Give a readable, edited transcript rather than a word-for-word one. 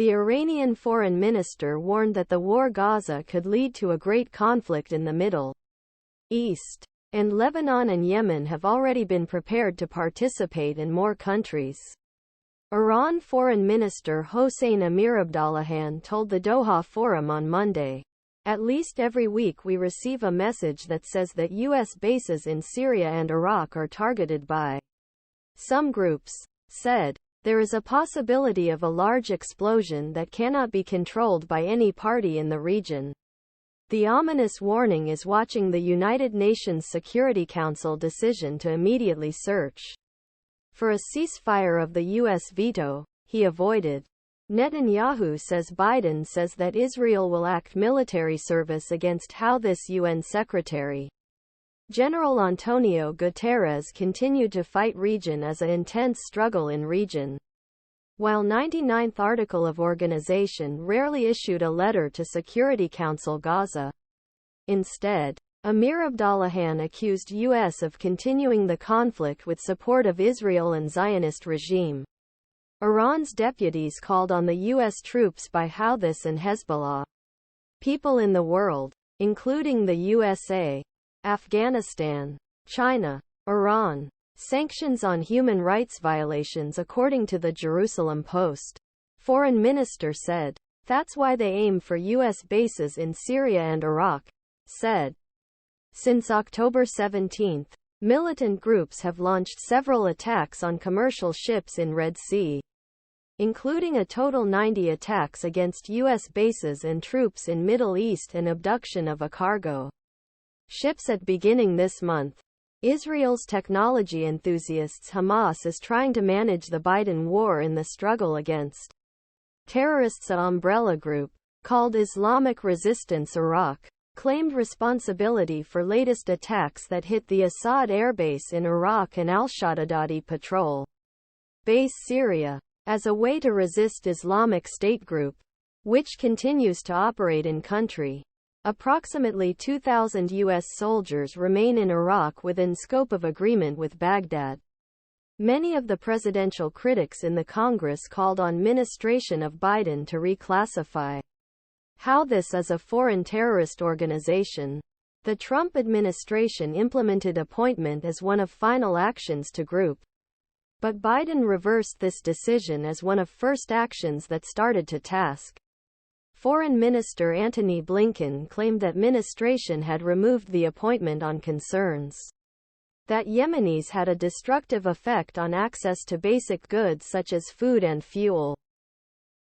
The Iranian Foreign Minister warned that the war Gaza could lead to a great conflict in the Middle East, and Lebanon and Yemen have already been prepared to participate in more countries. Iran Foreign Minister Hossein Amirabdollahian told the Doha Forum on Monday, "At least every week we receive a message that says that U.S. bases in Syria and Iraq are targeted by some groups," said. "There is a possibility of a large explosion that cannot be controlled by any party in the region." The ominous warning is watching the United Nations Security Council decision to immediately search for a ceasefire of the U.S. veto. He avoided. Netanyahu says Biden says that Israel will act military service against Houthis UN Secretary General António Guterres continued to fight region as an intense struggle in region. While 99th article of organization rarely issued a letter to Security Council Gaza. Instead, Amirabdollahian accused U.S. of continuing the conflict with support of Israel and Zionist regime. Iran's deputies called on the U.S. troops by Houthis and Hezbollah. People in the world, including the USA, Afghanistan, China, Iran, sanctions on human rights violations according to the Jerusalem Post. Foreign Minister said, "That's why they aim for U.S. bases in Syria and Iraq," said. Since October 17, militant groups have launched several attacks on commercial ships in Red Sea, including a total 90 attacks against U.S. bases and troops in Middle East and abduction of a cargo ships at beginning this month. Israel's technology enthusiasts Hamas is trying to manage the Biden war in the struggle against terrorists. An umbrella group, called Islamic Resistance Iraq, claimed responsibility for latest attacks that hit the Asad Air Base in Iraq and Al-Shadadadi patrol base Syria, as a way to resist Islamic State group, which continues to operate in country. Approximately 2,000 U.S. soldiers remain in Iraq within scope of agreement with Baghdad. Many of the presidential critics in the Congress called on administration of Biden to reclassify Houthis as a foreign terrorist organization. The Trump administration implemented appointment as one of final actions to group. But Biden reversed this decision as one of first actions that started to task. Foreign Minister Antony Blinken claimed that administration had removed the appointment on concerns that Yemenis had a destructive effect on access to basic goods such as food and fuel.